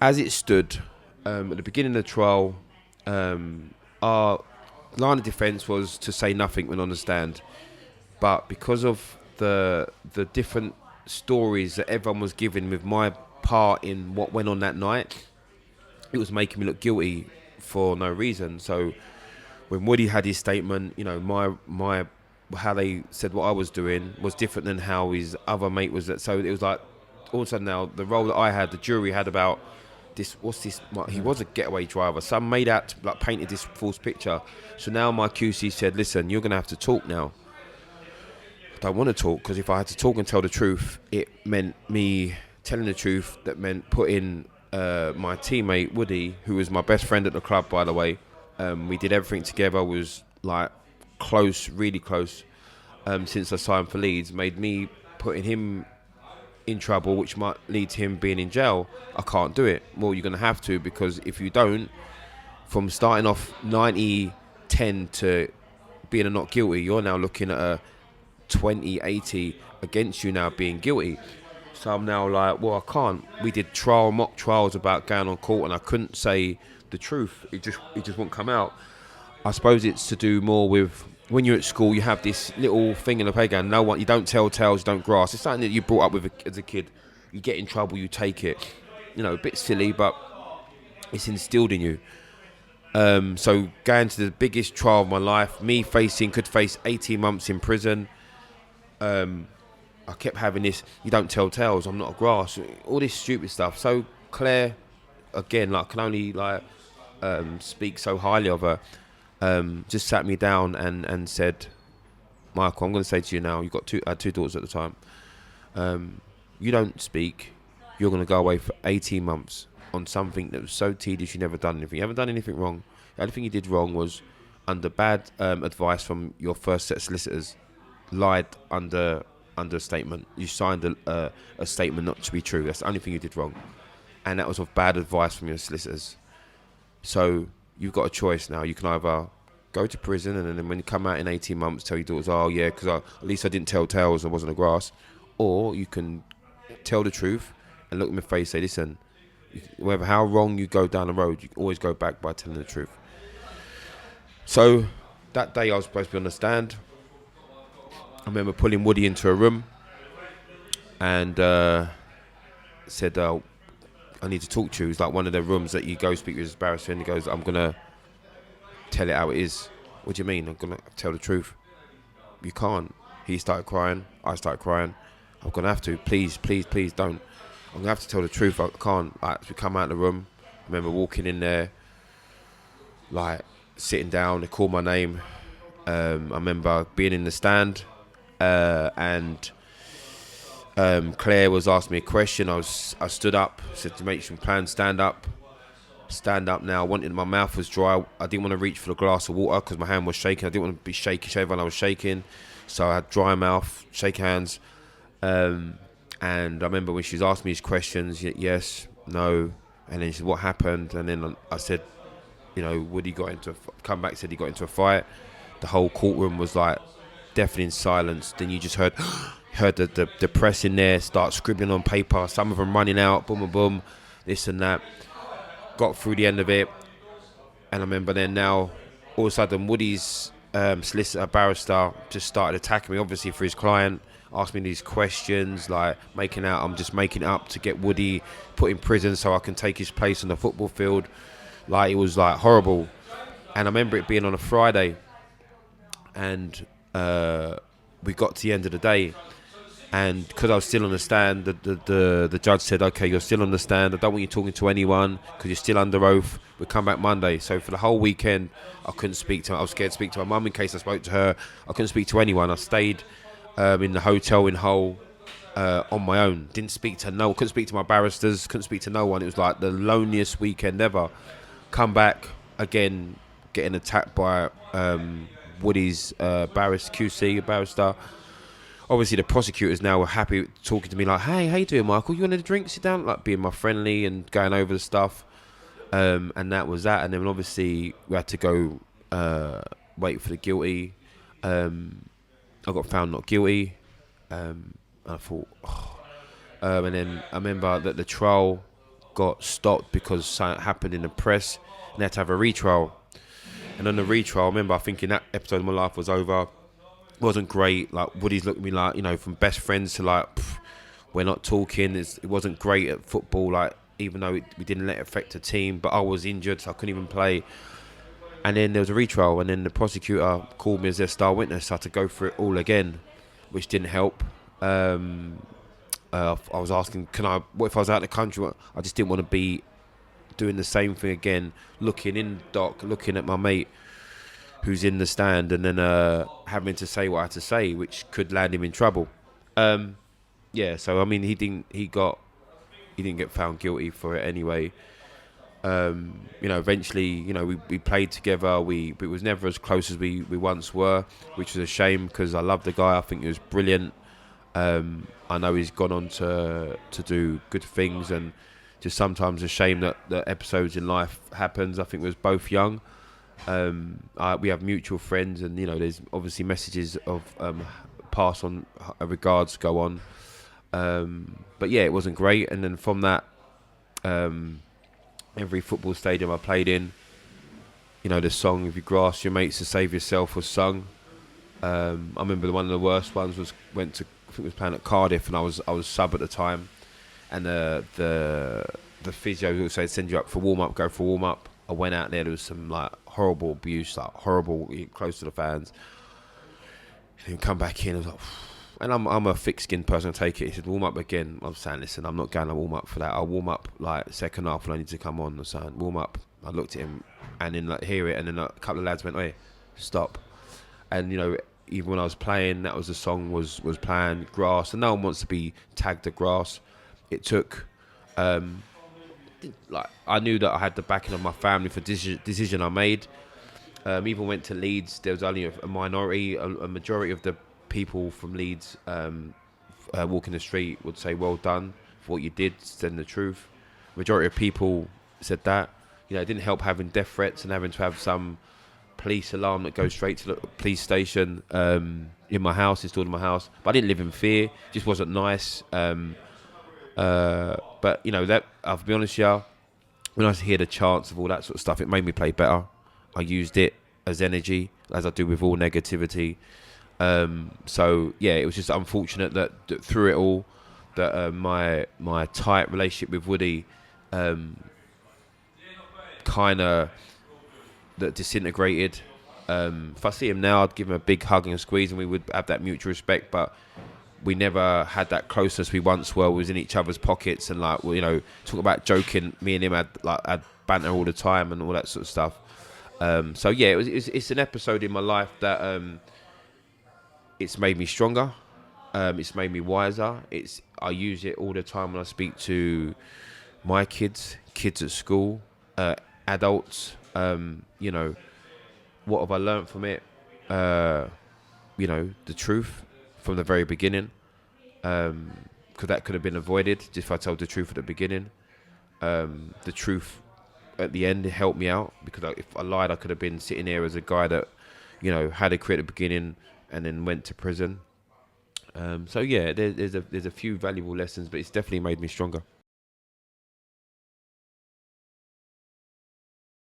as it stood at the beginning of the trial, our line of defence was to say nothing when on the stand. But because of the different stories that everyone was giving with my part in what went on that night, it was making me look guilty for no reason. So when Woody had his statement, my how they said what I was doing was different than how his other mate was. So it was like all of a sudden now the role that I had, the jury had about this. What's this? He was a getaway driver. Some made out like painted this false picture. So now my QC said, "Listen, you're gonna have to talk now." I don't want to talk because if I had to talk and tell the truth, it meant me telling the truth. That meant putting my teammate Woody, who was my best friend at the club, by the way. We did everything together. Was like close, really close. Since I signed for Leeds, made me putting him in trouble, which might lead to him being in jail. I can't do it. Well, you're going to have to, because if you don't, from starting off 90-10 to being a not guilty, you're now looking at a 20-80 against you now being guilty. So I'm now like, well, I can't. We did mock trials about going on court, and I couldn't say the truth. It just wouldn't come out. I suppose it's to do more with when you're at school. You have this little thing in the playground. No one, you don't tell tales, you don't grass. It's something that you brought up with as a kid. You get in trouble, you take it. A bit silly, but it's instilled in you. So going to the biggest trial of my life, me could face 18 months in prison. I kept having this, you don't tell tales, I'm not a grass, all this stupid stuff. So Claire, again, like, can only speak so highly of her. Just sat me down and said, Michael, I'm going to say to you now, you've got two daughters at the time. You don't speak, you're going to go away for 18 months on something that was so tedious. You never done anything. You haven't done anything wrong. The only thing you did wrong was under bad advice from your first set of solicitors. Lied under a statement. You signed a statement not to be true. That's the only thing you did wrong, and that was of bad advice from your solicitors. So you've got a choice now. You can either go to prison, and then when you come out in 18 months, tell your daughters, oh yeah, because at least I didn't tell tales, I wasn't a grass. Or you can tell the truth and look in my face, say, listen, whether how wrong you go down the road, you always go back by telling the truth. So that day I was supposed to be on the stand. I remember pulling Woody into a room and said, I need to talk to you. It's like one of the rooms that you go speak with his barrister, and he goes, I'm going to tell it how it is. What do you mean? I'm going to tell the truth. You can't. He started crying. I started crying. I'm going to have to. Please, please, please don't. I'm going to have to tell the truth. I can't. Like, as we come out of the room, I remember walking in there, like, sitting down. They called my name. I remember being in the stand. And Claire was asking me a question. I stood up, said to make some plans, stand up now. My mouth was dry. I didn't want to reach for the glass of water because my hand was shaking. I didn't want to be shaky when I was shaking. So I had dry mouth, shake hands. And I remember when she was asking me these questions, yes, no. And then she said, what happened? And then I said, Woody come back, said he got into a fight. The whole courtroom was like, deafening silence. Then you just heard the press in there start scribbling on paper, some of them running out, boom, boom, boom, this and that. Got through the end of it, and I remember then now, all of a sudden, Woody's solicitor, barrister, just started attacking me, obviously for his client, asking me these questions, like I'm just making it up to get Woody put in prison so I can take his place on the football field. Like, it was like horrible. And I remember it being on a Friday, and we got to the end of the day, and because I was still on the stand, the judge said, okay, you're still on the stand, I don't want you talking to anyone because you're still under oath, we'll come back Monday. So for the whole weekend I couldn't speak to her. I was scared to speak to my mum in case I spoke to her. I couldn't speak to anyone. I stayed in the hotel in Hull on my own. Couldn't speak to my barristers, couldn't speak to no one. It was like the loneliest weekend ever. Come back again, getting attacked by Woody's QC barrister. Obviously the prosecutors now were happy talking to me like, hey, how you doing, Michael? You want a drink? Sit down, like being my friendly and going over the stuff. And that was that. And then obviously we had to go wait for the guilty. I got found not guilty. I thought, and then I remember that the trial got stopped because something happened in the press, and they had to have a retrial. And on the retrial, I remember thinking that episode of my life was over. It wasn't great. Like, Woody's looked at me like, from best friends to like, we're not talking. It wasn't great at football, like, even though we didn't let it affect the team. But I was injured, so I couldn't even play. And then there was a retrial, and then the prosecutor called me as their star witness. I had to go through it all again, which didn't help. I was asking, what if I was out of the country? I just didn't want to be doing the same thing again, looking in the dock, looking at my mate who's in the stand, and then having to say what I had to say, which could land him in trouble. So I mean, he didn't get found guilty for it anyway. Eventually, we played together. It was never as close as we once were, which was a shame because I love the guy. I think he was brilliant. I know he's gone on to do good things, and just sometimes a shame that the episodes in life happens. I think we was both young. We have mutual friends, and there's obviously messages of pass on regards go on. But yeah, it wasn't great. And then from that, every football stadium I played in, the song "If You Grass Your Mates to Save Yourself" was sung. I remember one of the worst ones I think it was playing at Cardiff, and I was sub at the time, and the physio who said send you up for warm up, go for warm up. I went out there was some like horrible abuse, like horrible, close to the fans. And then come back in, I was like, and I'm a thick-skinned person, I take it. He said warm up again. I'm saying, listen, I'm not going to warm up for that. I'll warm up like second half when I need to come on. I'm saying warm up. I looked at him and then like hear it, and then a couple of lads went, "Hey, stop." And even when I was playing, that was the song was playing, Grass, and no one wants to be tagged to Grass. It took, I knew that I had the backing of my family for decision I made. Even went to Leeds. There was only a minority, a majority of the people from Leeds walking the street would say, "Well done for what you did, saying the truth." Majority of people said that. It didn't help having death threats and having to have some police alarm that goes straight to the police station in my house, installed in my house. But I didn't live in fear. It just wasn't nice. But that, I'll be honest with you, when I hear the chants of all that sort of stuff, it made me play better. I used it as energy, as I do with all negativity. So yeah, it was just unfortunate that through it all, that my tight relationship with Woody kind of that disintegrated. If I see him now, I'd give him a big hug and a squeeze, and we would have that mutual respect. But we never had that closeness we once were. We was in each other's pockets, and talk about joking. Me and him had banter all the time and all that sort of stuff. So yeah, it's an episode in my life that it's made me stronger. It's made me wiser. I use it all the time when I speak to my kids at school, adults. What have I learned from it? The truth from the very beginning. Because that could have been avoided just if I told the truth at the beginning. The truth at the end helped me out, because if I lied, I could have been sitting here as a guy that, had a career at the beginning and then went to prison. So yeah, there's a few valuable lessons, but it's definitely made me stronger.